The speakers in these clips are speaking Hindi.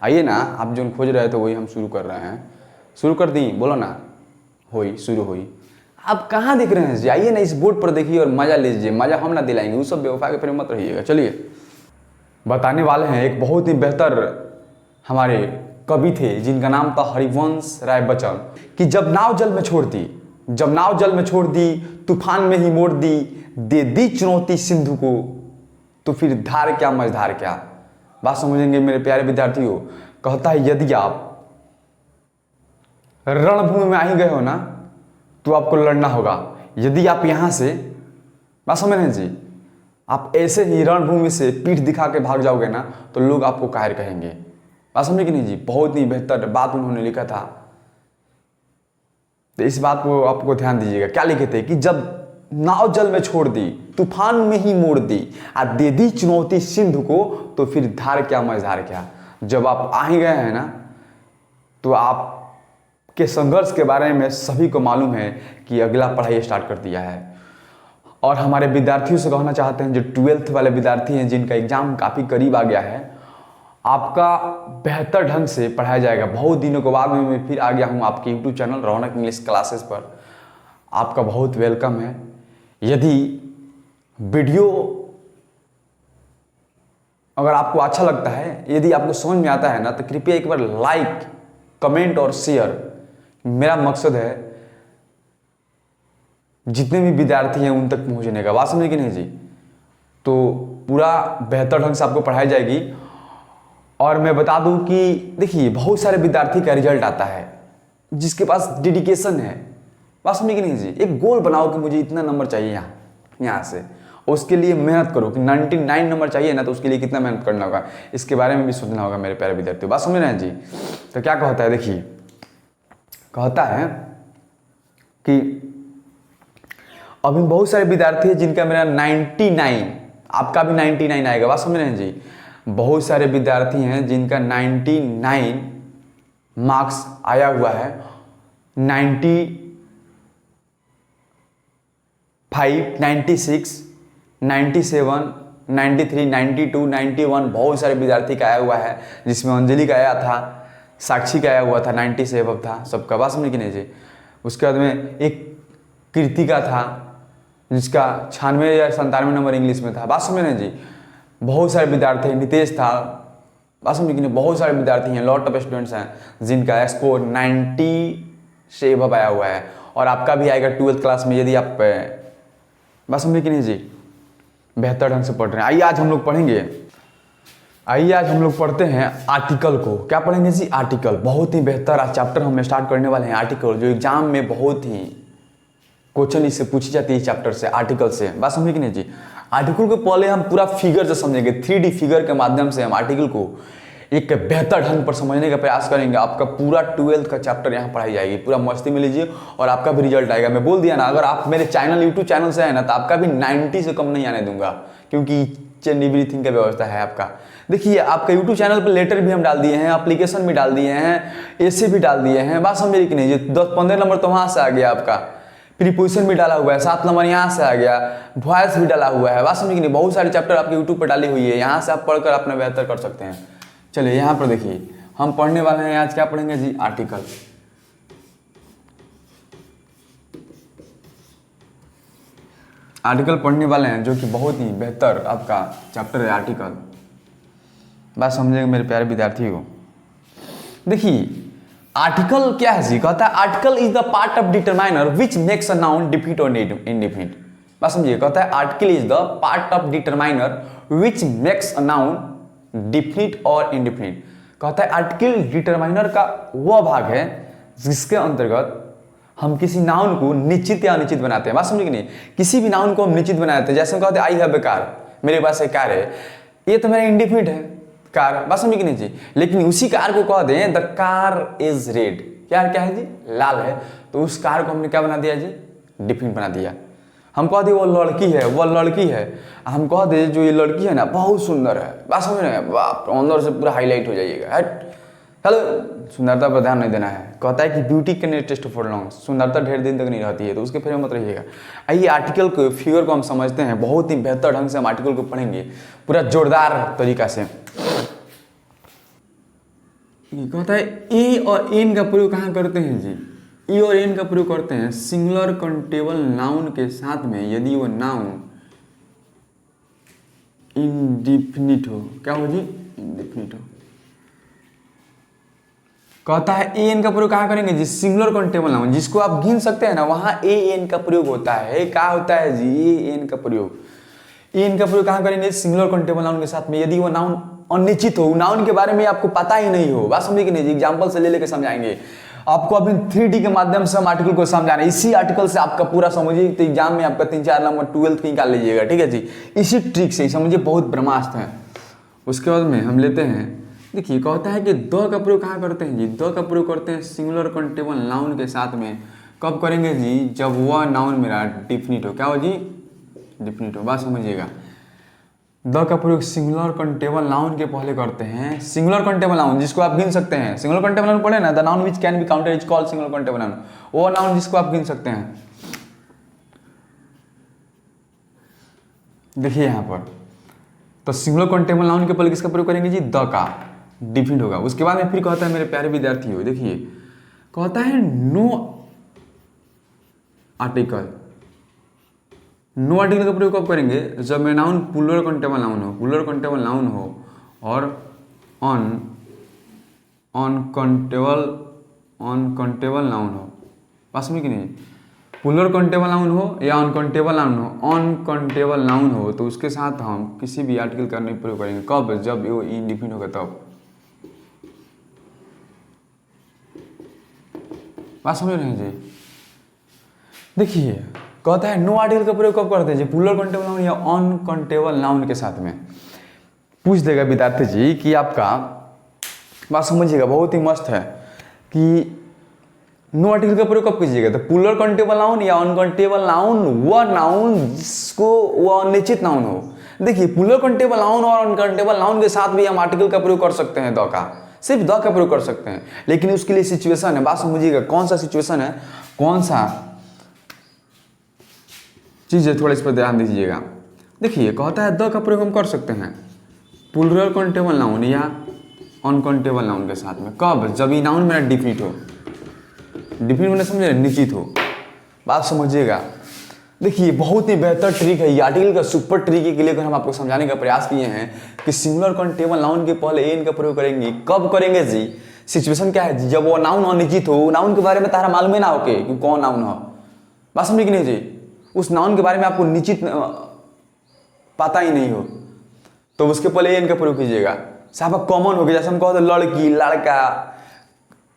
आइए ना, आप जो खोज रहे थे वही हम शुरू कर रहे हैं। शुरू कर दी, बोलो ना, हुई शुरू हुई। आप कहाँ दिख रहे हैं जी? आइए ना, इस बोर्ड पर देखिए और मज़ा लीजिए। मज़ा हम ना दिलाएंगे, उस सब बेवफा के फिर मत रहिएगा। चलिए बताने वाले हैं, एक बहुत ही बेहतर हमारे कवि थे जिनका नाम था हरिवंश राय बच्चन, कि जब नाव जल में छोड़ दी, जब नाव जल में छोड़ दी, तूफान में ही मोड़ दी, दे दी चुनौती सिंधु को, तो फिर धार क्या मझधार क्या। बात समझेंगे मेरे प्यारे विद्यार्थियों। कहता है यदि आप रणभूमि में आ ही गए हो ना, तो आपको लड़ना होगा। यदि आप यहां से, बात समझ रहे हैं जी, आप ऐसे ही रणभूमि से पीठ दिखा के भाग जाओगे ना, तो लोग आपको कायर कहेंगे। बात समझे कि नहीं जी? बहुत ही बेहतर बात उन्होंने लिखा था, तो इस बात को आपको ध्यान दीजिएगा। क्या लिखे थे कि जब नाव जल में छोड़ दी, तूफान में ही मोड़ दी, आ दे दी चुनौती सिंधु को, तो फिर धार क्या मझधार क्या। जब आप आ ही गए हैं ना, तो आप के संघर्ष के बारे में सभी को मालूम है कि अगला पढ़ाई स्टार्ट कर दिया है। और हमारे विद्यार्थियों से कहना चाहते हैं, जो 12th वाले विद्यार्थी हैं जिनका एग्जाम काफ़ी करीब आ गया है, आपका बेहतर ढंग से पढ़ाया जाएगा। बहुत दिनों के बाद में मैं फिर आ गया हूँ आपके यूट्यूब चैनल रौनक इंग्लिश क्लासेस पर। आपका बहुत वेलकम है। यदि वीडियो अगर आपको अच्छा लगता है, यदि आपको समझ में आता है ना, तो कृपया एक बार लाइक, कमेंट और शेयर। मेरा मकसद है जितने भी विद्यार्थी हैं उन तक पहुंचने का। बात समझे कि नहीं जी? तो पूरा बेहतर ढंग से आपको पढ़ाई जाएगी। और मैं बता दूं कि देखिए, बहुत सारे विद्यार्थी का रिजल्ट आता है जिसके पास डेडिकेशन है। बात समझे कि नहीं जी? एक गोल बनाओ कि मुझे इतना नंबर चाहिए यहाँ से, और उसके लिए मेहनत करो कि 99 नंबर चाहिए ना, तो उसके लिए कितना मेहनत करना होगा, इसके बारे में भी सोचना होगा मेरे प्यारे विद्यार्थियों। बात समझ रहे हैं जी? तो क्या कहता है, देखिए कहता है कि अभी बहुत सारे विद्यार्थी हैं जिनका मेरा 99, आपका भी 99 आएगा। बात समझ रहे हैं जी? बहुत सारे विद्यार्थी हैं जिनका 99 मार्क्स आया हुआ है। 95, 96, 97, 93, 92, 91 बहुत सारे विद्यार्थी का आया हुआ है, जिसमें अंजलि का आया था, साक्षी का आया हुआ था, 90 से अबव था सबका। बात समझे कि नहीं जी? उसके बाद में एक कृतिका था जिसका 96 या 97 नंबर इंग्लिश में था। बात समझ रहे हैं जी? बहुत सारे विद्यार्थी, नितेश था। बात समझे कि नहीं? बहुत सारे विद्यार्थी हैं, लॉट ऑफ स्टूडेंट्स हैं जिनका स्कोर 90 से अबव आया हुआ है। और आपका भी आएगा 12th क्लास में, यदि आप, बात समझे कि नहीं जी, बेहतर ढंग से पढ़ रहे हैं। आइए आज हम लोग पढ़ेंगे, आइए आज हम लोग पढ़ते हैं आर्टिकल को। क्या पढ़ेंगे जी? आर्टिकल। बहुत ही बेहतर आज चैप्टर हम स्टार्ट करने वाले हैं, आर्टिकल, जो एग्जाम में बहुत ही क्वेश्चन इससे पूछी जाती है चैप्टर से, आर्टिकल से। बात समझे कि नहीं जी? आर्टिकल को पहले हम पूरा फिगर से समझेंगे, 3D फिगर के माध्यम से हम आर्टिकल को एक बेहतर ढंग पर समझने का प्रयास करेंगे। आपका पूरा 12th का चैप्टर यहाँ पढ़ाई जाएगी, पूरा मस्ती में लीजिए और आपका भी रिजल्ट आएगा। मैं बोल दिया ना, अगर आप मेरे चैनल यूट्यूब चैनल से है ना, तो आपका भी 90 से कम नहीं आने दूंगा, क्योंकि ईच एंड एवरीथिंग का व्यवस्था है आपका। देखिए, आपका यूट्यूब चैनल पर लेटर भी हम डाल दिए हैं, एप्लीकेशन भी डाल दिए हैं, ऐसे भी डाल दिए हैं। बात समझे कि नहीं? 10-15 नंबर तो वहाँ से आ गया आपका, प्रीपोजिशन भी डाला हुआ है, 7 नंबर यहाँ से आ गया, वॉइस भी डाला हुआ है। बात समझे कि नहीं? बहुत सारे चैप्टर आपके यूट्यूब पर डाली हुई है, यहाँ से आप पढ़कर अपना बेहतर कर सकते हैं। चलिए यहाँ पर देखिए, हम पढ़ने वाले हैं आज, क्या पढ़ेंगे जी? आर्टिकल। आर्टिकल पढ़ने वाले हैं, जो कि बहुत ही बेहतर आपका चैप्टर है आर्टिकल। बात समझेंगे मेरे प्यारे विद्यार्थी को। देखिए आर्टिकल क्या है जी? कहता है article is the part of determiner which makes a noun definite और इंडिफिनिट। बात समझिए, कहता है article is the part of determiner which makes a noun definite और इंडिफिनिट। कहता है आर्टिकल डिटरमाइनर का वह भाग है जिसके अंतर्गत हम किसी नाउन को निश्चित या अनिश्चित बनाते हैं। बात समझे कि नहीं? किसी भी नाउन को हम निश्चित बनाते हैं, जैसे हम कहते हैं आई हैव ए कार, मेरे पास एक कार है, ये तो मेरा इंडिफिनिट है कार। बात समझे कि नहीं जी? लेकिन उसी कार को कह दें द कार इज रेड, यार क्या है जी? लाल है, तो उस कार को हमने क्या बना दिया जी? डिफिनिट बना दिया। हम कह दिए वो लड़की है, वो लड़की है, हम कह दे जो ये लड़की है ना बहुत सुंदर है। बात समझ रहे हैं? बाप, अंदर से पूरा हाईलाइट हो जाइएगा। हट, हेलो, सुंदरता पर ध्यान नहीं देना है। कहता है कि beauty can not test for long, सुंदरता ढेर दिन तक नहीं रहती है, तो उसके फेर में मत रहिएगा। आइए आर्टिकल को, फिगर को हम समझते हैं, बहुत ही बेहतर ढंग से हम आर्टिकल को पढ़ेंगे पूरा जोरदार तरीका से। ये कहता है ए और एन का प्रयोग कहाँ करते हैं जी? ए और एन का प्रयोग करते हैं सिंगुलर काउंटेबल नाउन के साथ में यदि वो नाउन इंडिफिनिट हो। क्या हो जी? इंडिफिनिट हो। कहता है ए एन का प्रयोग कहाँ करेंगे जी? सिंगुलर काउंटेबल नाउन जिसको आप गिन सकते हैं ना, वहां ए एन का प्रयोग होता है। क्या होता है जी? ए एन का प्रयोग। ए एन का प्रयोग कहाँ करेंगे? सिंगुलर काउंटेबल नाउन के साथ में यदि वो नाउन अनिश्चित हो, नाउन के बारे में आपको पता ही नहीं हो। बात समझे कि नहीं जी? एग्जाम्पल से ले लेके समझाएंगे आपको। अभी 3D के माध्यम से हम आर्टिकल को समझा रहे हैं। इसी आर्टिकल से आपका पूरा समझिए तो एग्जाम में आपका 3-4 नंबर 12th की निकाल लीजिएगा। ठीक है जी? इसी ट्रिक से समझिए, बहुत ब्रह्मास्त्र है। उसके बाद में हम लेते हैं, देखिए कहता है कि द का प्रयोग कहाँ करते हैं जी? द का प्रयोग करते हैं सिंगुलर काउंटेबल नाउन के साथ में। कब करेंगे जी? जब वह नाउन मेरा डिफिनिट हो। क्या हो जी? डिफिनिट हो। बात समझिएगा, द का प्रयोग सिंगुलर काउंटेबल नाउन के पहले करते हैं। सिंगुलर काउंटेबल नाउन जिसको आप गिन सकते हैं। सिंगुलर काउंटेबल नाउन पढ़े ना, the noun which can be counted is called singular countable noun. वो नाउन जिसको आप गिन सकते हैं। देखिए यहाँ पर तो सिंगुलर काउंटेबल नाउन के पहले किसका प्रयोग करेंगे जी? द का डिफिनिट होगा। उसके बाद में फिर कहता है मेरे प्यारे विद्यार्थी हो, देखिए कहता है नो आर्टिकल। नो आर्टिकल का प्रयोग कब करेंगे? जब में नाउन प्लूरल काउंटेबल नाउन हो, प्लूरल काउंटेबल नाउन हो और अनकाउंटेबल नाउन हो। पास में कि नहीं? प्लूरल काउंटेबल नाउन हो या अनकाउंटेबल नाउन हो, अनकाउंटेबल नाउन हो तो उसके साथ हम किसी भी आर्टिकल का नहीं प्रयोग करेंगे। कब? जब वो इंडिफिनिट होगा तब। बात समझ रहे हैं जी? देखिए कहता है नो आर्टिकल का प्रयोग कब करते हैं जी? प्लूरल काउंटेबल नाउन या अनकाउंटेबल नाउन के साथ में। पूछ देगा विद्यार्थी जी कि आपका, बात समझिएगा बहुत ही मस्त है, कि नो आर्टिकल का प्रयोग कब कीजिएगा? तो प्लूरल काउंटेबल नाउन या अनकाउंटेबल नाउन, वह नाउन जिसको वह अनिश्चित नाउन हो। देखिए प्लूरल काउंटेबल नाउन और अनकाउंटेबल नाउन के साथ भी हम आर्टिकल का प्रयोग कर सकते हैं। द का, सिर्फ द का प्रयोग कर सकते हैं, लेकिन उसके लिए सिचुएशन है। बात समझिएगा कौन सा सिचुएशन है, कौन सा चीज है, थोड़ा इस पर ध्यान दीजिएगा। देखिए कहता है द का प्रयोग हम कर सकते हैं प्लूरल काउंटेबल नाउन या अनकाउंटेबल नाउन के साथ में। कब? जब ये नाउन मेरा डिफिनिट हो। डिफिनिट मैंने समझे, निश्चित हो। बात समझिएगा। देखिए बहुत ही बेहतर ट्रिक है ये आर्टिकल का, सुपर ट्रिक के लिए हम आपको समझाने का प्रयास किए हैं कि सिंगुलर काउंटेबल नाउन के पहले एन का प्रयोग करेंगे। कब करेंगे जी? सिचुएशन क्या है जी? जब वो नाउन अनिश्चित हो, नाउन के बारे में तारा मालूम ही ना हो कि कौन नाउन हो। बात समझे कि नहीं जी? उस नाउन के बारे में आपको निश्चित पता ही नहीं हो तो उसके पहले एन का प्रयोग कीजिएगा। साहब कॉमन हो गया, जैसे हम कहते लड़की, लड़का।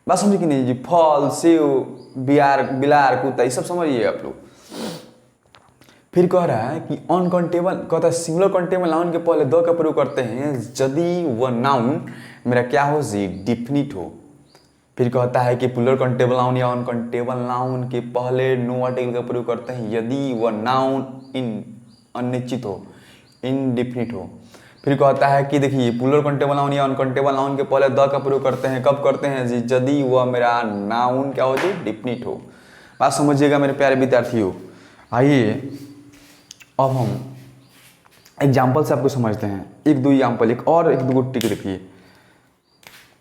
बात समझे कि नहीं जी? फल, सेव, बिलार, कुत्ता, ये सब समझिए आप लोग। फिर कह रहा है कि अनकाउंटेबल, कहता है सिंगुलर काउंटेबल नाउन के पहले द का प्रयोग करते हैं यदि वह नाउन मेरा क्या हो जी? डिफिनिट हो। फिर कहता है कि प्लूरल काउंटेबल नाउन या अनकाउंटेबल नाउन के पहले नो आर्टिकल का प्रयोग करते हैं यदि वह नाउन अनिश्चित हो, इनडिफिनिट हो। फिर कहता है कि देखिए प्लूरल काउंटेबल नाउन या अनकाउंटेबल नाउन के पहले द का प्रयोग करते हैं। कब करते हैं जी? यदि वह मेरा नाउन क्या हो जी? डिफिनिट हो। बात समझिएगा मेरे प्यारे विद्यार्थियों। आइए अब हम एग्जाम्पल से आपको समझते हैं। एक दो एग्जाम्पल, एक दो टिक देखिए।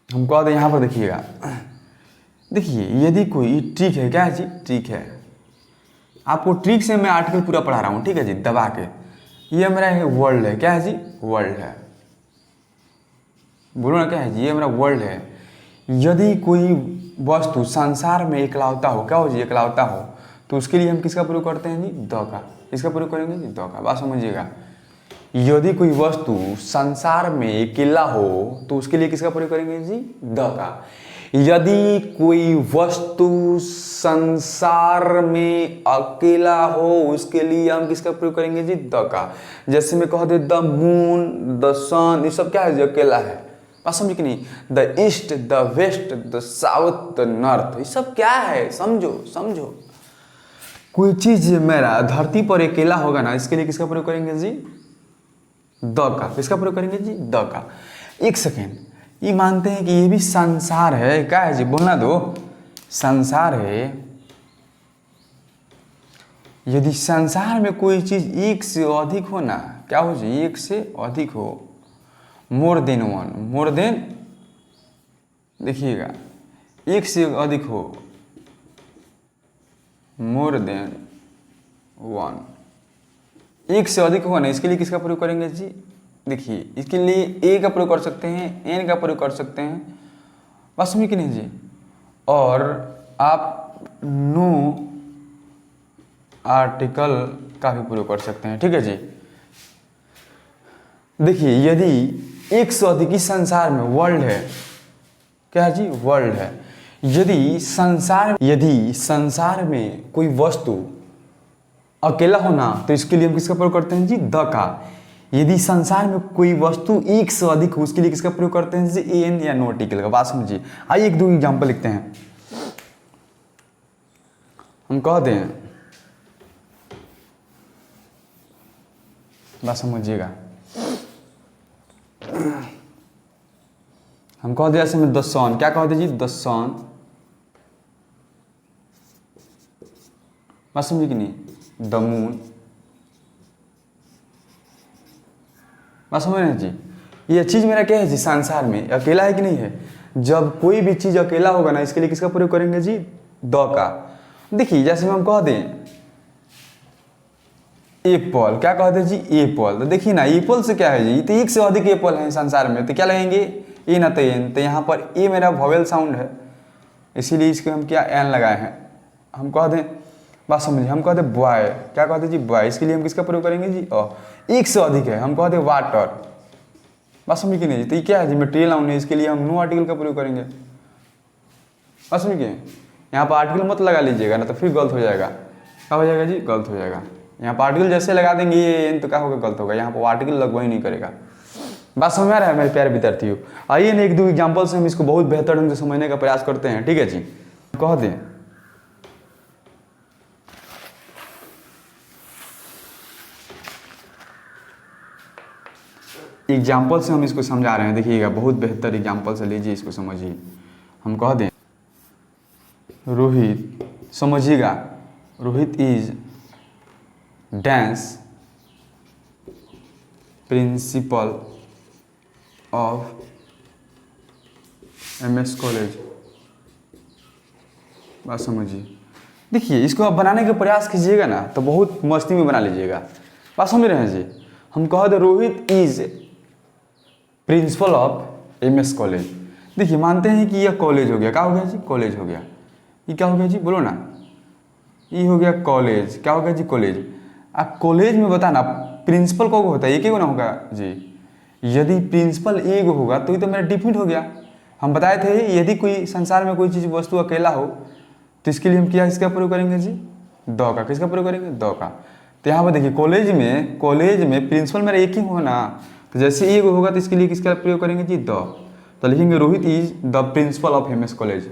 हम कह दें यहाँ पर देखिएगा, देखिए यदि कोई ट्रिक है। क्या है जी? ट्रिक है। आपको ट्रिक से मैं आर्टिकल पूरा पढ़ा रहा हूँ, ठीक है जी, दबा के। ये मेरा है वर्ल्ड है। क्या है जी? वर्ल्ड है। बोलो ना क्या है जी? ये मेरा वर्ल्ड है। यदि कोई वस्तु संसार में इकलौता हो, क्या हो जी? इकलौता हो, तो उसके लिए हम किसका प्रयोग करते हैं जी? द का। इसका प्रयोग करेंगे जी? द का। बात समझिएगा। यदि कोई वस्तु संसार में अकेला हो तो उसके लिए किसका प्रयोग करेंगे जी? द का। यदि कोई वस्तु संसार में अकेला हो उसके लिए हम किसका प्रयोग करेंगे जी? द का। जैसे मैं कह दे द मून, द सन, ये सब क्या है जी? अकेला है। बात समझे कि नहीं? The east, the west, the south, the north, ये सब क्या है? समझो समझो। कोई चीज मेरा धरती पर अकेला होगा ना, इसके लिए किसका प्रयोग करेंगे जी? द का। किसका प्रयोग करेंगे जी? द का। एक सेकेंड, ये मानते हैं कि ये भी संसार है। क्या है जी? बोलना दो। संसार है। यदि संसार में कोई चीज एक से अधिक हो ना, क्या हो जी? एक से अधिक हो, more than one, more than देखिएगा, एक से अधिक हो, मोर देन वन, एक से अधिक होगा ना, इसके लिए किसका प्रयोग करेंगे जी? देखिए, इसके लिए ए का प्रयोग कर सकते हैं, एन का प्रयोग कर सकते हैं, बात समझिए कि नहीं जी? और आप नो आर्टिकल का भी प्रयोग कर सकते हैं, ठीक है जी। देखिए, यदि एक से अधिक इस संसार में, वर्ल्ड है, क्या है जी? वर्ल्ड है। यदि संसार में कोई वस्तु अकेला होना, तो इसके लिए हम किसका प्रयोग करते हैं जी? द का। यदि संसार में कोई वस्तु एक से अधिक हो, उसके लिए किसका प्रयोग करते हैं जी? एन या नो आर्टिकल का। बात समझिए। आइए एक दो एग्जांपल लिखते हैं। हम कह दें, बात समझिएगा, हम कह दिया द सन, क्या कहते जी? द सन, बात समझिए कि नहीं? द मून, बात समझ रहे हैं जी? ये चीज मेरा क्या है जी? संसार में अकेला है कि नहीं है? जब कोई भी चीज अकेला होगा ना, इसके लिए किसका प्रयोग करेंगे जी? द का। देखिए, जैसे हम कह दें एप्पल, क्या कहते हैं जी? एप्पल। तो देखिए ना, एप्पल से क्या है जी? तो एक से अधिक एप्पल है संसार में, तो क्या लगेंगे? ए ना तो एन। तो यहाँ पर ए मेरा वॉवेल साउंड है, इसीलिए इसको हम क्या एन लगाए हैं। हम कह दें, बात समझिए, हम कहते हैं बॉय, क्या कहते हैं जी? बॉय। इसके लिए हम किसका प्रयोग करेंगे जी? एक से अधिक है, हम कहते हैं वाटर, बात समझिए कि नहीं? तो ये क्या है जी? मटेरियल नाउन है, इसके लिए हम नो आर्टिकल का प्रयोग करेंगे। बात समझिए, यहाँ पर आर्टिकल मत लगा लीजिएगा ना, तो फिर गलत हो जाएगा। क्या हो जाएगा जी? गलत हो जाएगा। यहाँ पर आर्टिकल जैसे लगा देंगे ये तो क्या होगा? गलत होगा। यहाँ पर आर्टिकल लगवा ही नहीं करेगा। बात समझ आ रहा है मेरे प्यारे विद्यार्थियों? आइए ना एक दो एग्जाम्पल से हम इसको बहुत बेहतर ढंग से समझने का प्रयास करते हैं, ठीक है जी। कह दें, एग्जाम्पल से हम इसको समझा रहे हैं, देखिएगा, बहुत बेहतर एग्जाम्पल से लीजिए, इसको समझिए। हम कह दें रोहित, समझिएगा, Rohit is dance principal of MS college. बात समझिए। देखिए, इसको आप बनाने का प्रयास कीजिएगा ना, तो बहुत मस्ती में बना लीजिएगा। बात समझ रहे हैं जी? हम कह दे Rohit is principal of MS college. देखिए, मानते हैं कि यह कॉलेज हो गया। क्या हो गया जी? कॉलेज हो गया। ये क्या हो गया जी? बोलो ना। ये हो गया कॉलेज। क्या हो गया जी? कॉलेज। अब कॉलेज में बताना प्रिंसिपल कौन होता है? एक ही ना होगा जी। यदि प्रिंसिपल एक होगा तो ये तो मेरा डिफिनिट हो गया। हम बताए थे, यदि कोई संसार में कोई चीज़ वस्तु अकेला हो, तो इसके लिए हम क्या इसका प्रयोग करेंगे जी? द का। किसका प्रयोग करेंगे? द का। तो यहाँ पर देखिए, कॉलेज में प्रिंसिपल मेरा एक ही होगा ना, तो जैसे एक होगा तो इसके लिए किसका प्रयोग करेंगे जी? द। तो लिखेंगे Rohit is the principal of MS college.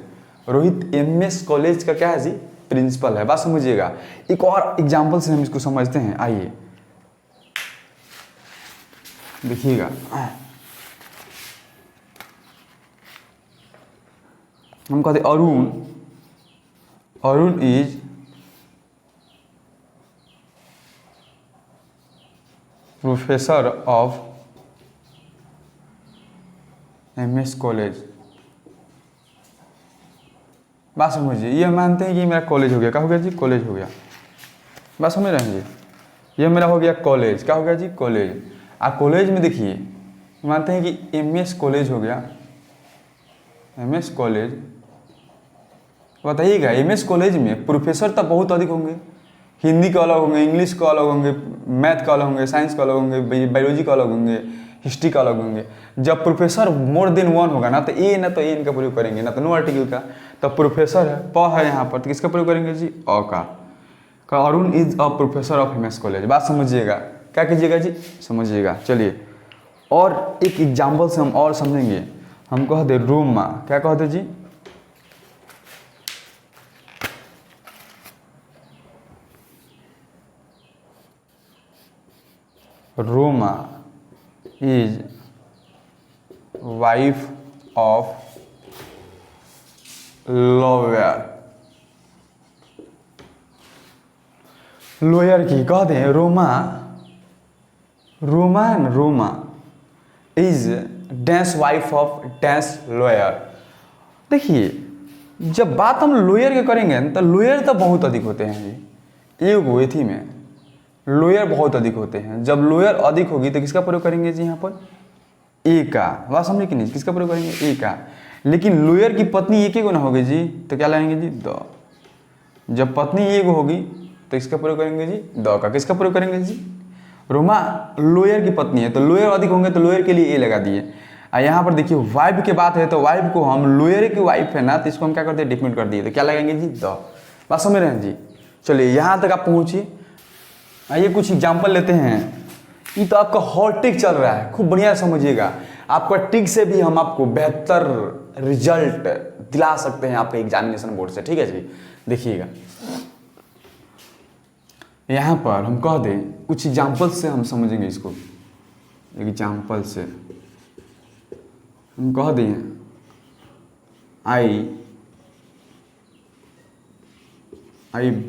Rohit MS college का क्या है जी? प्रिंसिपल है। बात समझिएगा। एक और एग्जाम्पल से हम इसको समझते हैं, आइए देखिएगा। हम कहते Arun is professor of MS college. बात समझिए, ये मानते हैं कि मेरा कॉलेज हो गया। क्या हो गया जी? कॉलेज हो गया। बात समझ रहे हैं जी? ये मेरा हो गया कॉलेज। क्या हो गया जी? कॉलेज। कॉलेज में देखिए, मानते हैं कि MS कॉलेज हो गया। MS कॉलेज, बताइएगा, MS कॉलेज में प्रोफेसर तो बहुत अधिक होंगे। हिंदी का अलग होंगे, इंग्लिश का अलग होंगे, मैथ का अलग होंगे, साइंस का अलग होंगे, बायोलॉजी का अलग होंगे, हिस्ट्री का अलग होंगे। जब प्रोफेसर मोर देन वन होगा ना, तो एन का प्रयोग करेंगे, ना तो नो आर्टिकल का। तो प्रोफेसर है, प है यहाँ पर, तो किसका प्रयोग करेंगे जी? अ का। Arun is a professor of MS college. बात समझिएगा। क्या कीजिएगा जी? समझिएगा। चलिए, और एक एग्जाम्पल से हम और समझेंगे। हम कह दे रोमा। क्या कहते जी? Roma is wife of lawyer. Lawyer की कहते हैं Roma is dash wife of dash lawyer. देखिए जब बात हम लोअर के करेंगे तो लोअर तो बहुत अधिक होते हैं जी, एक हुए थी में लोअर बहुत अधिक होते हैं। जब लोअर अधिक होगी तो किसका प्रयोग करेंगे जी यहाँ पर, ए का। बात समझे कि नहीं, किसका प्रयोग करेंगे, ए का। लेकिन लोअर की पत्नी एक ही को ना होगी जी, तो क्या लाएंगे जी, द। जब पत्नी एक होगी तो इसका प्रयोग करेंगे जी, द का। किसका प्रयोग करेंगे जी, रोमा लोअर की पत्नी है तो लोअर अधिक होंगे तो लोअर के लिए ए लगा दिए। यहाँ पर देखिए वाइफ की बात है तो वाइफ को हम लोअर की वाइफ है ना तो इसको हम क्या करते हैं, डिफिनेट कर दिए, तो क्या लगाएंगे जी, द। बात समझ रहे हैं जी। चलिए यहाँ तक आप पहुँचिए। आइए कुछ एग्जाम्पल लेते हैं। ये तो आपका हॉट ट्रिक चल रहा है, खूब बढ़िया समझिएगा। आपका ट्रिक से भी हम आपको बेहतर रिजल्ट दिला सकते हैं आपके एग्जामिनेशन बोर्ड से, ठीक है जी। देखिएगा यहाँ पर हम कह दें कुछ एग्जाम्पल से हम समझेंगे इसको। एग्जाम्पल से हम कह दें आई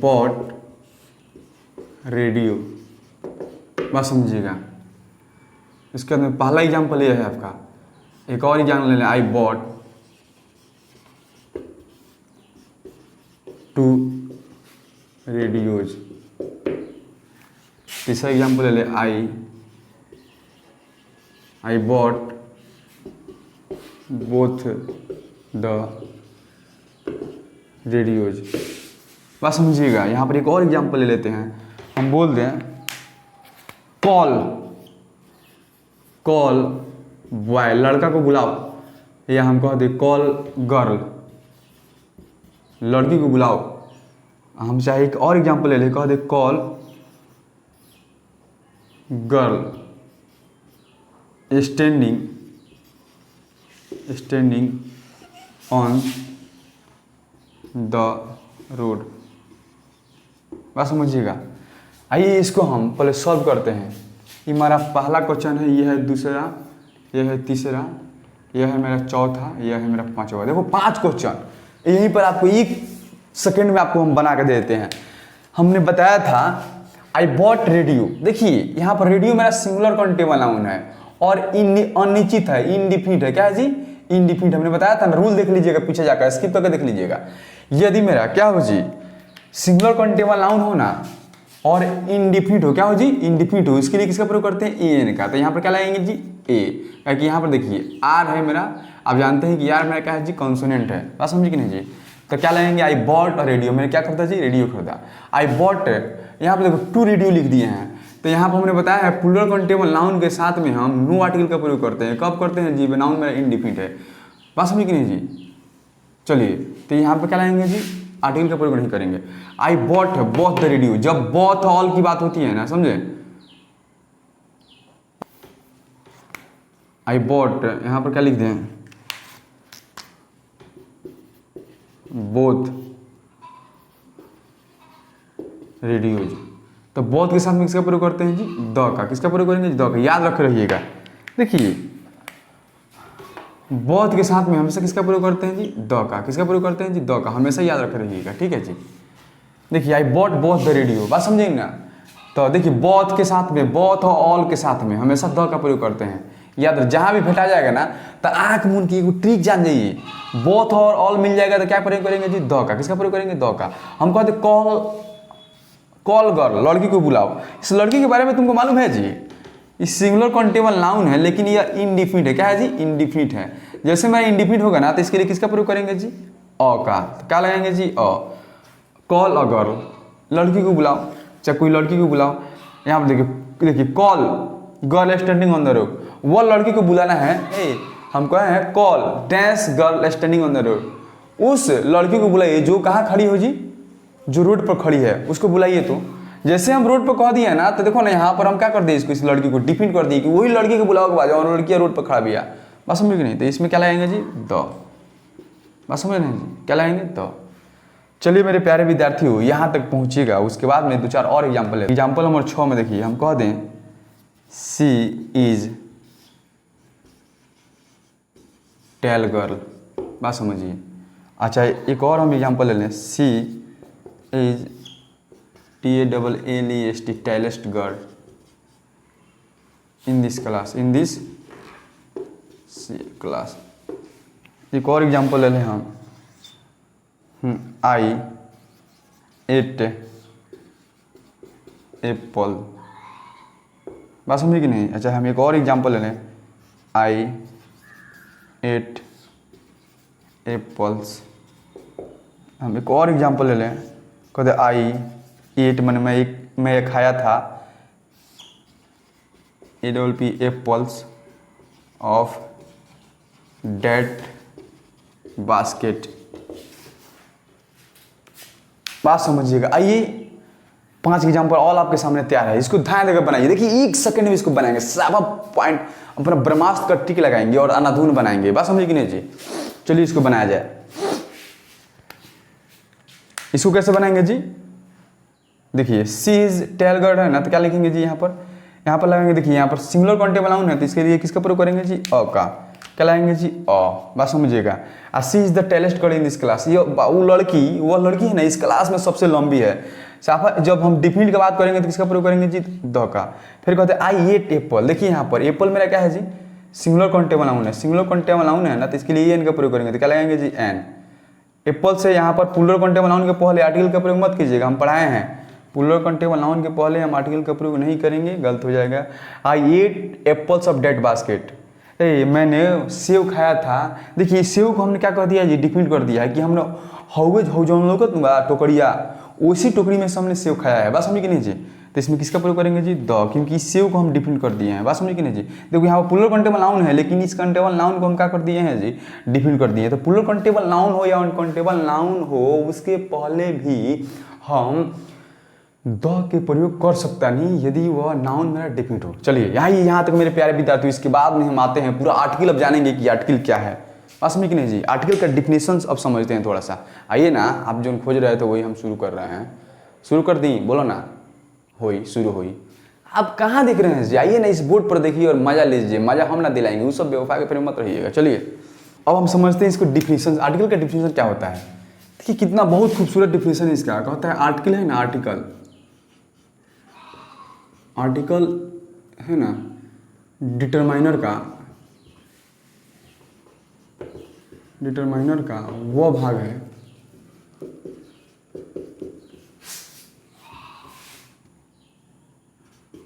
बॉट रेडियो। बस समझिएगा। इसके अंदर पहला एग्जाम्पल यह है आपका। एक और एग्जाम्पल ले लें, आई बॉट 2 रेडियोज। तीसरा एग्जाम्पल ले लें, I bought both the radios. बस समझिएगा। यहाँ पर एक और एग्जाम्पल ले लेते हैं। हम बोल दें कॉल बॉय, लड़का को बुलाओ, या हम कह दें कॉल गर्ल, लड़की को बुलाओ। हम चाहे एक और एग्जाम्पल ले लें, कह दें call girl standing on the road. बात समझिएगा। आइए इसको हम पहले सॉल्व करते हैं। ये हमारा पहला क्वेश्चन है, ये है दूसरा, ये है तीसरा, यह है मेरा चौथा, यह है मेरा पांचवा। देखो 5 क्वेश्चन यहीं पर आपको 1 सेकेंड में आपको हम बना के दे देते हैं। हमने बताया था आई बॉट रेडियो। देखिए यहाँ पर रेडियो मेरा सिंगुलर काउंटेबल नाउन है और अनिश्चित है, इनडिफिनिट है। क्या है जी, इनडिफिनिट। हमने बताया था ना, रूल देख लीजिएगा, पीछे जाकर स्किप करके देख लीजिएगा। यदि मेरा क्या हो जी, सिंगुलर काउंटेबल नाउन हो ना और इनडिफिनिट हो, क्या हो जी, इनडिफिनिट हो, इसके लिए किसका प्रयोग करते हैं, ए एन का। तो यहाँ पर क्या लगाएंगे जी, ए। क्योंकि यहाँ पर देखिए आर है मेरा, आप जानते हैं कि आर मेरा क्या है जी, कॉन्सोनेंट है। बात समझिए कि नहीं जी। तो क्या लगाएंगे, आई बॉट और रेडियो। मैंने क्या खरीदा जी, रेडियो खरीदा। आई बॉट, यहाँ पर देखो 2 रेडियो लिख दिए हैं। तो यहाँ पर हमने बताया है प्लूरल काउंटेबल नाउन के साथ में हम नो आर्टिकल का प्रयोग करते हैं। कब करते हैं जी, नाउन मेरा इनडिफिनिट है। बात समझिए कि नहीं जी। चलिए तो यहाँ पर क्या लाएंगे जी, आर्टिकल का प्रयोग नहीं करेंगे। I bought both the radio, जब बोथ ऑल की बात होती है ना, समझे। आई बॉट, यहाँ पर क्या लिख दें, बोथ रेडियोज। तो बोथ के साथ में किसका प्रयोग करते हैं जी, द का। किसका प्रयोग करेंगे, द का। याद रख रहिएगा। देखिए बोथ के साथ में हमेशा किसका प्रयोग करते हैं जी, द का। किसका प्रयोग करते हैं जी, द का। हमेशा याद रख रहिएगा, ठीक है जी। देखिए I bought both the radio. बात समझेंगे ना। तो देखिए बोथ के साथ में, बोथ और ऑल के साथ में हमेशा द का प्रयोग करते हैं। याद जहां भी भेटा जाएगा ना तो आंख मूंद की एक ट्रिक जान जाइए। बोथ और ऑल मिल जाएगा तो क्या प्रयोग करेंगे जी, द का। किसका प्रयोग करेंगे, द का। हम कहते कॉल गर्ल, लड़की को बुलाओ। इस लड़की के बारे में तुमको मालूम है जी, इस सिंगुलर काउंटेबल नाउन है लेकिन यह इनडिफिनिट है। क्या है जी, इनडिफिनिट है। जैसे मेरा इनडिफिनिट होगा ना तो इसके लिए किसका प्रयोग करेंगे जी, अ का। तो क्या लगाएंगे जी, अ। कॉल अ गर्ल, लड़की को बुलाओ, चाहे कोई लड़की को बुलाओ। यहाँ पर देखिए call girl standing on the road, वो लड़की को बुलाना है। हम कहे हैं call dash girl standing on the road. उस लड़की को बुलाइए जो कहाँ खड़ी हो जी, जो रोड पर खड़ी है उसको बुलाइए। तो जैसे हम रोड पर कह दिया ना तो देखो ना यहाँ पर हम क्या कर दिए, इसको, इस लड़की को डिफिन कर दिए कि वही लड़की को बुलाओ के बाद और लड़की रोड पर खड़ा भी है। बस समझ नहीं। तो इसमें क्या लगाएंगे जी, द। बस समझ नहीं जी, क्या लगाएंगे, द। चलिए मेरे प्यारे विद्यार्थियों यहाँ तक पहुँचिएगा। उसके बाद में 2-4 और एग्जाम्पल है। एग्जाम्पल नंबर 6 में देखिए हम कह दें सी इज टेल गर्ल। बात समझिए। अच्छा एक और हम एग्जाम्पल ले लें, सी is TALLEST tallest girl in this class, एक और एग्जांपल ले लें हम, आई एट एप्पल। बात समझे कि नहीं? अच्छा, हम एक और एग्जांपल ले लें, आई एट एप्पल्स। हम एक और एग्जांपल ले लें, कहते आई एट मन मैं खाया था, APP apples of that basket. बात समझिएगा। आइए 5 एग्जाम्पल ऑल आपके सामने तैयार है, इसको ध्यान देकर बनाइए। देखिए 1 सेकंड में इसको बनाएंगे, सारा पॉइंट अपना ब्रह्मास्त्र का टिक लगाएंगे और अनाधून बनाएंगे। बात समझिए कि नहीं जी? चलिए इसको बनाया जाए। इसको कैसे बनाएंगे जी? देखिए सीज टेल गर्ड है ना, तो क्या लिखेंगे जी? यहाँ पर लगाएंगे। देखिए यहाँ पर सिंगुलर काउंटेबल नाउन है, तो इसके लिए किसका प्रयोग करेंगे जी? अ का। क्या लाएंगे जी? अ। बात समझिएगा। She is the tallest girl in this class. ये वो लड़की है ना इस क्लास में सबसे लंबी है। साफा जब हम डिफिनिट की बात करेंगे तो किसका प्रयोग करेंगे जी? द का। फिर कहते हैं आई एट एप्पल। देखिए यहाँ पर एप्पल मेरा क्या है जी? सिंगुलर काउंटेबल नाउन है। सिंगुलर काउंटेबल नाउन है ना, तो इसके लिए एन का प्रयोग करेंगे, तो क्या लगाएंगे जी? एन। एप्पल से यहाँ पर प्लूरल काउंटेबल नाउन के पहले आर्टिकल का प्रयोग मत कीजिएगा, हम पढ़ाए हैं। प्लूरल काउंटेबल नाउन के पहले हम आर्टिकल का प्रयोग नहीं करेंगे, गलत हो जाएगा। I ate apples of that basket. मैंने सेव खाया था। देखिए सेव को हमने क्या कर दिया जी? डिफिनिट कर दिया है कि हमने हौवेज हौजौन लोग टोकरिया, उसी टोकरी में से हमने सेव खाया है। बात समझिए कि नहीं जी? तो इसमें किसका प्रयोग करेंगे जी? द, क्योंकि इस सेव को हम डिफिनिट कर दिए हैं। बात समझिए कि नहीं जी? देखो यहाँ पर प्लूरल काउंटेबल नाउन है, लेकिन इस काउंटेबल नाउन को हम क्या कर दिए हैं जी? डिफिनिट कर दिए। तो प्लूरल काउंटेबल नाउन हो या अनकाउंटेबल नाउन हो, उसके पहले भी हम द के प्रयोग कर सकता नहीं यदि वह नाउन मेरा डिफिनिट हो। चलिए यहाँ तक मेरे प्यारे विद्यार्थी। इसके बाद में हम आते हैं पूरा आर्टिकल। अब जानेंगे कि आर्टिकल क्या है। बात समझ कि नहीं जी? आर्टिकल का डिफिनेशंस अब समझते हैं थोड़ा सा। आइए ना, आप जो खोज रहे थे वही हम शुरू कर रहे हैं। शुरू कर दी, बोलो ना। हुई, शुरू हुई। आप कहाँ देख रहे हैं जी? आइए ना इस बोर्ड पर देखिए और मजा लीजिए। मजा हम ना दिलाएंगे, उस सब बेवफा के फिर मत रहिएगा। चलिए अब हम समझते हैं इसको डिफिनेशन। आर्टिकल का डिफिनेशन क्या होता है? देखिए कितना बहुत खूबसूरत डिफिनेशन है इसका। कहता है आर्टिकल है ना, आर्टिकल है ना डिटरमाइनर का वह भाग है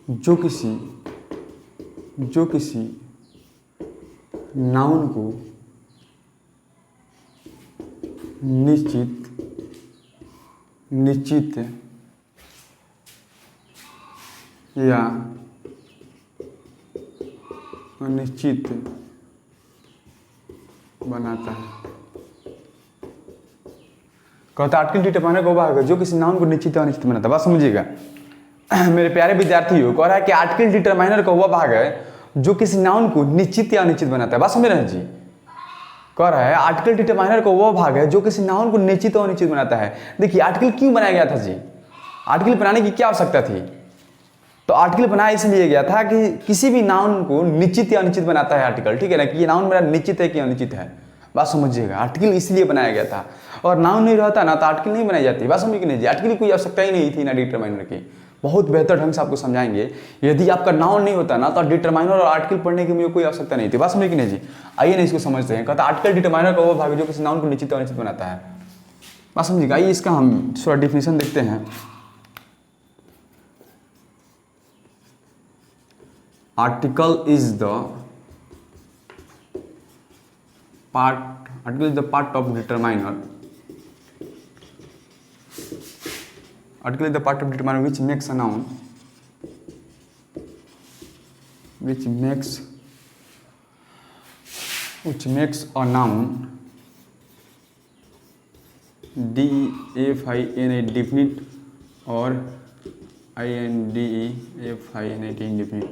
जो किसी नाउन को निश्चित या अनिश्चित बनाता है। कहता आर्टिकल डिटरमाइनर का भाग है जो किसी नाउन को निश्चित या अनिश्चित बनाता है। बात समझिएगा मेरे प्यारे विद्यार्थियों। कह रहा है कि आर्टिकल डिटरमाइनर का वह भाग है जो किसी नाउन को निश्चित या अनिश्चित बनाता है। बात समझ रहे हैं जी? कह रहा है आर्टिकल डिटरमाइनर का वह भाग है जो किसी नाउन को निश्चित और अनिश्चित बनाता है। देखिए आर्टिकल क्यों बनाया गया था जी? आर्टिकल बनाने की क्या आवश्यकता थी? तो आर्टिकल बनाया इसलिए गया था कि किसी भी नाउन को निश्चित या अनिश्चित बनाता है आर्टिकल। ठीक है ना, कि ये नाउन मेरा निश्चित है कि अनिश्चित है। बात समझिएगा, आर्टिकल इसलिए बनाया गया था। और नाउन नहीं रहता ना तो आर्टिकल नहीं बनाई जाती। बात समझिए कि नहीं जी? आर्टिकल की कोई आवश्यकता ही नहीं थी ना डिटरमाइनर की। बहुत बेहतर ढंग से आपको समझाएंगे। यदि आपका नाउन नहीं होता ना तो डिटरमाइनर और आर्टिकल पढ़ने की मुझे कोई आवश्यकता नहीं थी। बात समझिए कि नहीं जी? आइए ना इसको समझते हैं। कहता आर्टिकल डिटरमाइनर का वो भाग है जो किसी नाउन को निश्चित और अनिश्चित बनाता है। बात समझिएगा। आइए इसका हम थोड़ा डिफिनेशन देखते हैं। Article is the part of determiner. Article is the part of determiner which makes a noun definite definite और indefinite indefinite।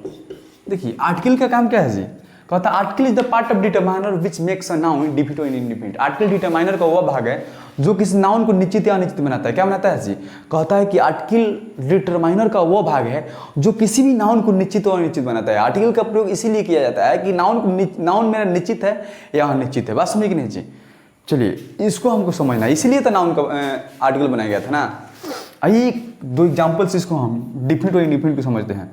देखिए आर्टिकल का काम क्या है जी? कहता article is the part of determiner which makes a noun definite और इंडिफिनिट। आर्टिकल डिटरमाइनर का वह भाग है जो किसी नाउन को निश्चित या अनिश्चित बनाता है। क्या बनाता है जी? कहता है कि आर्टिकल डिटरमाइनर का वह भाग है जो किसी भी नाउन को निश्चित और अनिश्चित बनाता है। आर्टिकल का प्रयोग इसीलिए किया जाता है कि नाउन मेरा निश्चित है या अनिश्चित है। बात समझिए कि नहीं जी? चलिए इसको हमको समझना है, इसीलिए तो नाउन का आर्टिकल बनाया गया था ना। आइए 2 एग्जाम्पल्स इसको हम डिफिनिट और इंडिफिनिट को समझते हैं।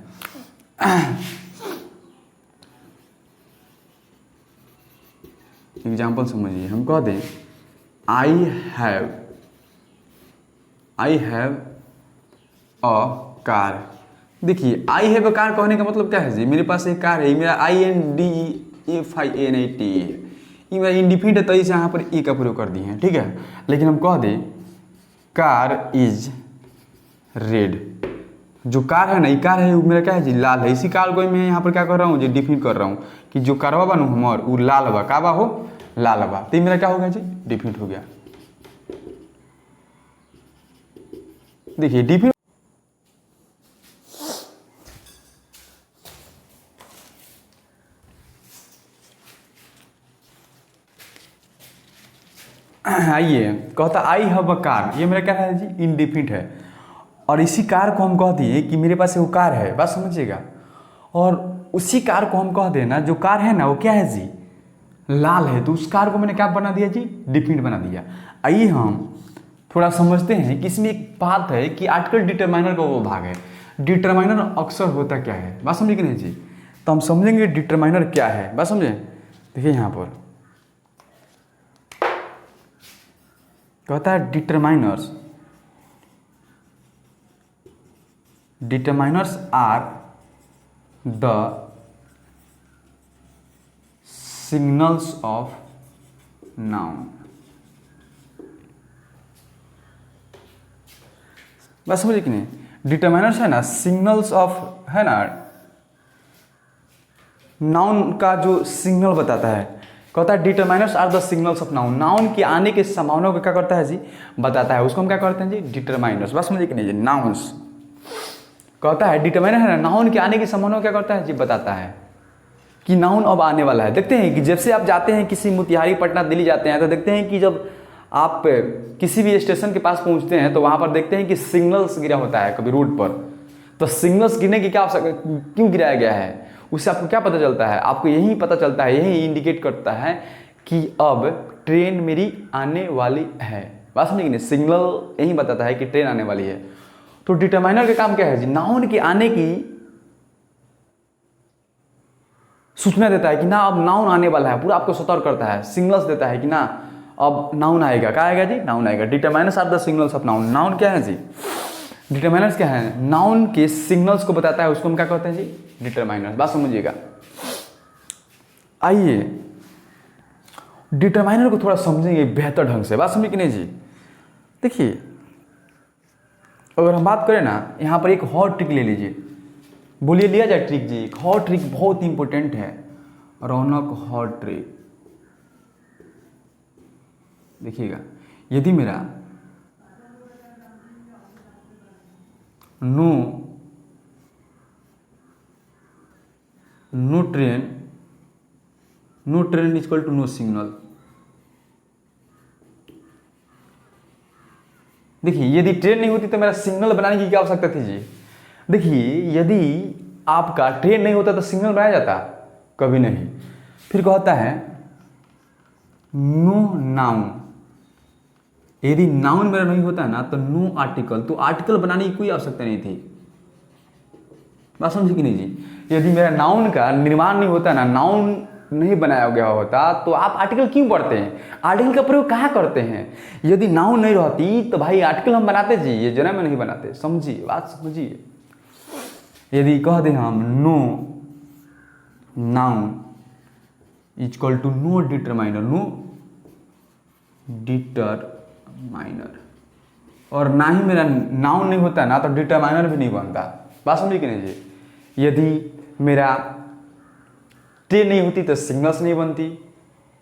एग्जाम्पल समझिए, हम कह दें आई हैव अ कार। देखिए आई हैव अ कार कहने का मतलब क्या है जी, मेरे पास एक कार है, मेरा INDEFINIT है, ये मेरा इंडिफिनिट है, तो इसे यहाँ पर ई का प्रयोग कर दिए हैं, ठीक है। लेकिन हम कह दें कार इज रेड, जो कार है ना, ये कार है, वो मेरा क्या है जी, लाल है। इसी कार को मैं यहाँ पर क्या कर रहा हूँ जी, डिफाइन कर रहा हूँ कि जो कारवा बा हमार वो लाल बा, का बा हो, लाल बा, तो ये मेरा क्या हो गया जी, डिफाइन हो गया। देखिए डिफाइन आइए, कहता आई हैव अ कार, ये मेरा क्या है जी, इंडिफिनिट है। और इसी कार को हम कह दिए कि मेरे पास वो कार है, बात समझिएगा। और उसी कार को हम कह देना, जो कार है ना वो क्या है जी, लाल है, तो उस कार को मैंने क्या बना दिया जी, डिफिनिट बना दिया। आइए हम थोड़ा समझते हैं कि इसमें एक बात है कि आर्टिकल डिटरमाइनर का वो भाग है। डिटरमाइनर अक्सर होता क्या है, बात समझे कि नहीं जी, तो हम समझेंगे डिटरमाइनर क्या है, बात समझे। देखिए यहाँ पर कहता है determiners are the signals of noun. बस समझे कि नहीं, डिटरमाइनर्स है ना, सिग्नल्स ऑफ, है ना, नाउन का जो सिग्नल बताता है। कहता है determiners are the signals of noun, noun के आने के संभावना को क्या करता है जी, बताता है, उसको हम क्या करते हैं जी, डिटरमाइनर्स। बस समझे कि नहीं जी, नाउन्स कहता है डिटरमाइनर है ना, नाउन के आने की संभावना को क्या करता है जी, बताता है कि नाउन अब आने वाला है। देखते हैं कि जब से आप जाते हैं किसी मोतिहारी, पटना, दिल्ली जाते हैं, तो देखते हैं कि जब आप किसी भी स्टेशन के पास पहुंचते हैं तो वहां पर देखते हैं कि सिग्नल्स गिरा होता है कभी रोड पर। तो सिग्नल्स गिरने की क्या क्यों गिराया गया है, उससे आपको क्या पता चलता है, आपको यही पता चलता है, यही इंडिकेट करता है कि अब ट्रेन मेरी आने वाली है। बात समझे कि नहीं, सिग्नल यही बताता है कि ट्रेन आने वाली है। तो डिटरमाइनर का काम क्या है जी, नाउन के आने की सूचना देता है कि ना अब नाउन आने वाला है, पूरा आपको सतर्क करता है, सिग्नल्स देता है कि ना अब नाउन आएगा। क्या आएगा जी, नाउन आएगा। Determiners are the signals of noun. Noun क्या है जी, डिटरमाइनर्स क्या है, नाउन के सिग्नल्स को बताता है, उसको हम क्या कहते हैं जी, डिटरमाइनर्स। बात समझिएगा। आइए डिटरमाइनर को थोड़ा समझेंगे बेहतर ढंग से, बात समझे कि नहीं जी। देखिए अगर हम बात करें ना, यहाँ पर एक और ट्रिक ले लीजिए, बोलिए लिया जाए ट्रिक जी। एक और ट्रिक बहुत इंपॉर्टेंट है, रौनक हॉट ट्रिक। देखिएगा, यदि मेरा no train equal to no signal. देखिए यदि ट्रेन नहीं होती तो मेरा सिग्नल बनाने की क्या आवश्यकता थी जी। देखिए यदि आपका ट्रेन नहीं होता तो सिग्नल बनाया जाता, कभी नहीं। फिर कहता है नो नाउन, यदि नाउन मेरा नहीं होता ना तो नो आर्टिकल, तो आर्टिकल बनाने की कोई आवश्यकता नहीं थी। बात समझी कि नहीं जी। यदि मेरा नाउन का निर्माण नहीं होता ना, नाउन नहीं बनाया गया होता, तो आप आर्टिकल क्यों पढ़ते हैं, आर्टिकल का प्रयोग कहाँ करते हैं। यदि नाउन नहीं रहती तो भाई आर्टिकल हम बनाते जी, ये जन्म में नहीं बनाते। समझिए, बात समझिए। यदि कह दें हम no noun equal to no determiner, no determiner, और ना ही मेरा नाउन नहीं होता ना तो डिटरमाइनर भी नहीं बनता। बात समझिए कि नहीं जी। यदि मेरा ट्रेन नहीं होती तो सिग्नल्स नहीं बनती,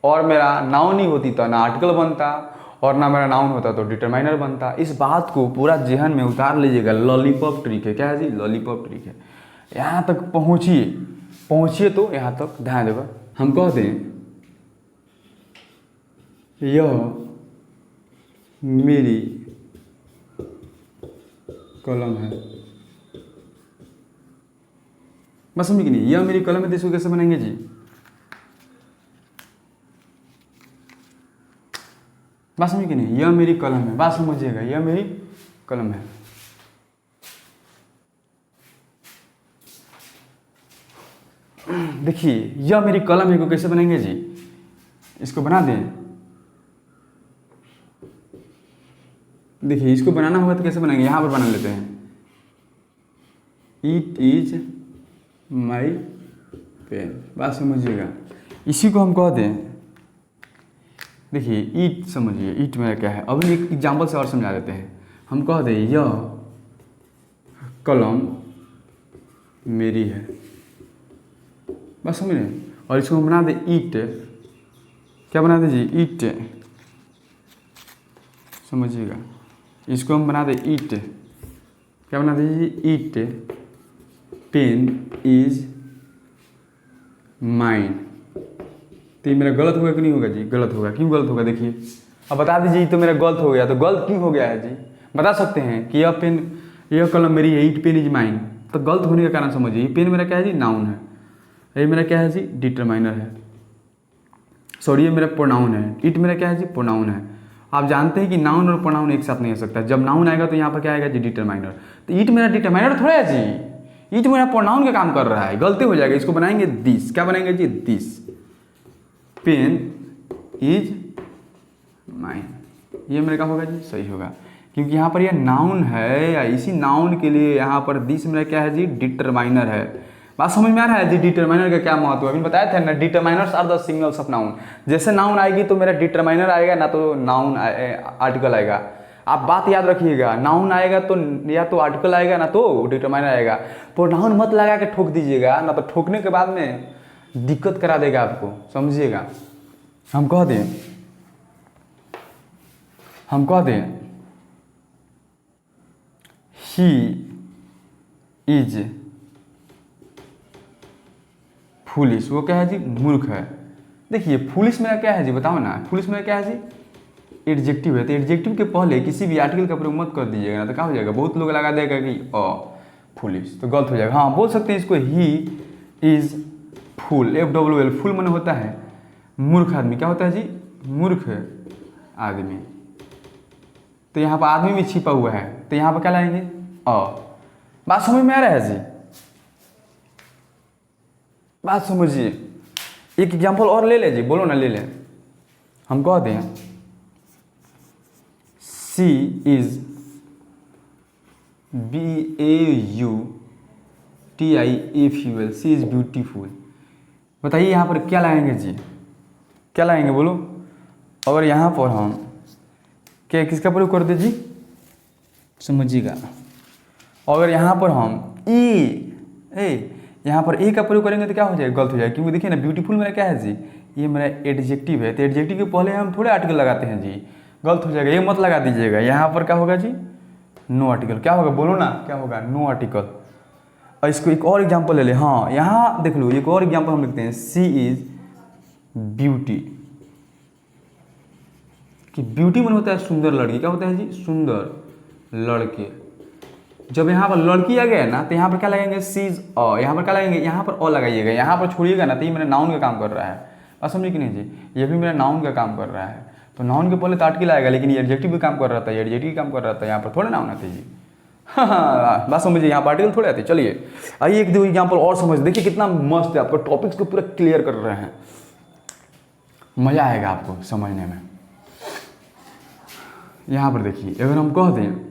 और मेरा नाउन नहीं होती तो ना आर्टिकल बनता, और ना मेरा नाउन होता तो डिटरमाइनर बनता। इस बात को पूरा जहन में उतार लीजिएगा। लॉलीपॉप ट्रिक है, क्या है जी, लॉलीपॉप ट्रिक है। यहाँ तक पहुँचिए तो यहाँ तक ध्यान देगा। हम कह दें यह मेरी कलम है, बस समझ कि नहीं, यह मेरी कलम है, इसको कैसे बनेंगे जी। बात समझ कि नहीं, यह मेरी कलम है, बात समझिएगा, यह मेरी कलम है। देखिए यह मेरी कलम है को कैसे बनेंगे जी, इसको बना दें। देखिए इसको बनाना होगा तो कैसे बनाएंगे, यहाँ पर बना लेते हैं। इट इज माई पेन, बात समझिएगा। इसी को हम कह दें, देखिए ईट समझिए, ईट मेरा क्या है। अभी एक एग्जाम्पल से और समझा देते हैं। हम कह दें यह कलम मेरी है, बस समझ रहे। और इसको हम बना दें ईट, क्या बना दीजिए, ईट, समझिएगा। इसको हम बना दें ईट, क्या बना दीजिए, ईट पेन इज माइन। तो ये मेरा गलत होगा कि नहीं होगा जी, गलत होगा। क्यों गलत होगा, देखिए अब बता दीजिए। तो मेरा गलत हो गया, तो गलत क्यों हो गया है जी, बता सकते हैं कि यह पेन, यह कलम मेरी है, ईट पेन इज माइन। तो गलत होने का कारण समझिए, ये पेन मेरा क्या है जी, नाउन है। ये मेरा क्या है जी, डिटरमाइनर है। सॉरी ये मेरा प्रोनाउन है। ईट मेरा क्या है जी, प्रोनाउन है। आप जानते हैं कि नाउन और प्रोनाउन एक साथ नहीं हो सकता। जब नाउन आएगा तो यहाँ पर क्या आएगा जी, डिटरमाइनर। तो ईट मेरा डिटरमाइनर थोड़ा है जी, ईट मेरा प्रोनाउन का काम कर रहा है। गलती हो जाएगा, इसको बनाएंगे दिस, क्या बनाएंगे जी, दिस पेन इज माइन। ये मेरे का होगा जी, सही होगा, क्योंकि यहाँ पर यह नाउन है। या इसी नाउन के लिए यहाँ पर दिस मेरा क्या है जी, डिटरमाइनर है। बात समझ में आ रहा है जी, डिटरमाइनर का क्या महत्व है, अभी बताया था ना। Determiners are the signals of noun. जैसे नाउन आएगी तो मेरा डिटरमाइनर आएगा, ना तो नाउन आर्टिकल आएगा। आप बात याद रखिएगा, नाउन आएगा तो या तो आर्टिकल आएगा, ना तो डिटरमाइनर आएगा। प्रोनाउन मत लगा के ठोक दीजिएगा, ना तो ठोकने के बाद में दिक्कत करा देगा आपको, समझिएगा। हम कह दें ही इज फूलिश, वो क्या है जी, मूर्ख है। देखिए फूलिश मेरा क्या है जी, बताओ ना, फूलिश मेरा क्या है जी, एडजेक्टिव है। तो एडजेक्टिव के पहले किसी भी आर्टिकल का प्रयोग मत कर दीजिएगा, ना तो क्या हो जाएगा, बहुत लोग लगा देगा कि फूलिश, तो गलत हो जाएगा। हाँ बोल सकते हैं इसको, ही इज फूल, FWL, फूल मन होता है मूर्ख आदमी। क्या होता है जी, मूर्ख आदमी। तो यहाँ पर आदमी भी छिपा हुआ है, तो यहाँ पर क्या लाएंगे, बात समझ में आ रहा है जी, बात समझिए। एक एग्जाम्पल और ले ले जी, बोलो ना, ले लें। हम कह दें she is BAUTIFUL, she is beautiful. बताइए यहाँ पर क्या लाएंगे जी, क्या लाएंगे बोलो। अगर यहाँ पर हम क्या किसका प्रयोग कर दे जी, समझिएगा। अगर यहाँ पर हम यहाँ पर ए का प्रयोग करेंगे तो क्या हो जाएगा, गलत हो जाएगा। क्योंकि देखिए ना, ब्यूटीफुल मेरा क्या है जी, ये मेरा एडजेक्टिव है। तो एडजेक्टिव के पहले हम थोड़े आर्टिकल लगाते हैं जी, गलत हो जाएगा, ये मत लगा दीजिएगा। यहाँ पर क्या होगा जी, नो आर्टिकल। क्या होगा बोलो ना, क्या होगा, नो आर्टिकल। और इसको एक और एग्जाम्पल ले ले। हाँ यहाँ देख लो, एक और एग्जाम्पल हम लिखते हैं, सी इज ब्यूटी। कि ब्यूटी मन होता है सुंदर लड़की, क्या होता है जी, सुंदर लड़के। जब यहाँ पर लड़की आ गया ना, तो यहाँ पर क्या लगेंगे, सीज यहाँ पर क्या लगेंगे, यहाँ पर लगाइएगा। यहाँ पर छोड़िएगा ना, तो ये मेरा नाउन का काम कर रहा है। बस समझिए कि नहीं जी, ये भी मेरा नाउन का काम कर रहा है। तो नाउन के पहले तो आर्टिकल आएगा, लेकिन ये एडजेक्टिव भी काम कर रहा था, ये एडजेक्टिव काम कर रहा था। यहाँ पर थोड़े नाउन आते जी। हाँ बस समझिए, यहाँ पर आर्टिकल थोड़े आते। चलिए आइए एक दो एग्जाम्पल और समझ, देखिए कितना मस्त है, आपको टॉपिक्स को पूरा क्लियर कर रहे हैं, मजा आएगा आपको समझने में। यहाँ पर देखिए, अगर हम कह दें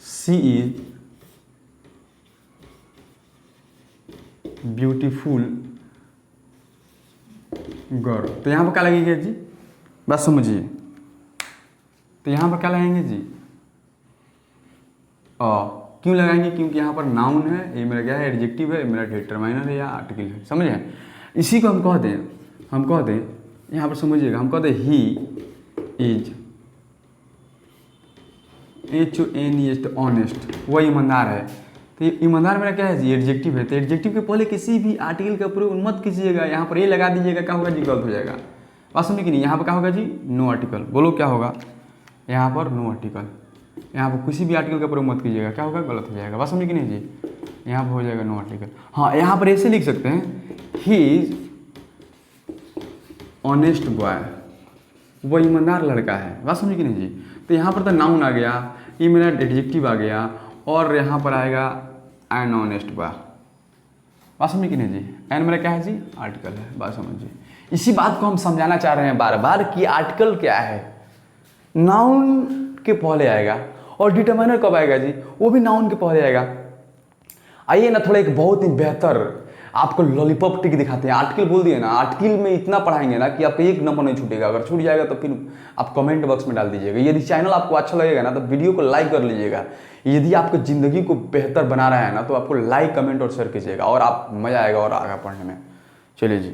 सी इज ब्यूटीफुल गर्ल, तो यहाँ पर क्या लगेगा जी, बस समझिए। तो यहाँ पर क्या लगाएंगे जी, क्यों लगाएंगे, क्योंकि यहाँ पर नाउन है, ये मेरा क्या है, एडजेक्टिव है, मेरा डिटरमाइनर है या आर्टिकल है, समझे। इसी को हम कह दें यहाँ पर समझिएगा, हम कह दें ही इज HONEST, ऑनेस्ट, वह ईमानदार है। तो ये ईमानदार मेरा क्या है जी, एडजेक्टिव है। तो एडजेक्टिव के पहले किसी भी आर्टिकल का प्रयोग मत कीजिएगा, यहाँ पर ये लगा दीजिएगा, क्या होगा जी, गलत हो जाएगा। बात समझे कि नहीं, यहाँ पर क्या होगा जी, नो आर्टिकल। बोलो क्या होगा, यहाँ पर नो आर्टिकल। यहाँ पर किसी भी आर्टिकल का प्रयोग मत कीजिएगा, क्या होगा, गलत हो जाएगा। बात समझे कि नहीं जी, यहाँ पर हो जाएगा नो आर्टिकल। हाँ यहाँ पर ऐसे लिख सकते हैं, ही इज ऑनेस्ट बॉय, वह ईमानदार लड़का है। बात समझे कि नहीं जी। तो यहाँ पर तो नाउन आ गया, ये मेरा एडजेक्टिव आ गया, और यहाँ पर आएगा एन ऑनेस्ट बॉय। बात समझे कि नहीं जी, एन मेरा क्या है जी, आर्टिकल है। बात समझिए, इसी बात को हम समझाना चाह रहे हैं बार बार कि आर्टिकल क्या है, नाउन के पहले आएगा, और डिटरमाइनर कब आएगा जी, वो भी नाउन के पहले आएगा। आइए ना थोड़ा एक बहुत ही बेहतर आपको लॉलीपॉप टिक दिखाते हैं। आर्टिकल बोल दिए ना, आर्टिकल में इतना पढ़ाएंगे ना कि आपका एक नंबर नहीं छूटेगा। अगर छूट जाएगा तो फिर आप कमेंट बॉक्स में डाल दीजिएगा। यदि चैनल आपको अच्छा लगेगा ना तो वीडियो को लाइक कर लीजिएगा। यदि आपको ज़िंदगी को बेहतर बना रहा है ना तो आपको लाइक कमेंट और शेयर कीजिएगा, और आप मज़ा आएगा और आगे पढ़ने में। चलिए जी।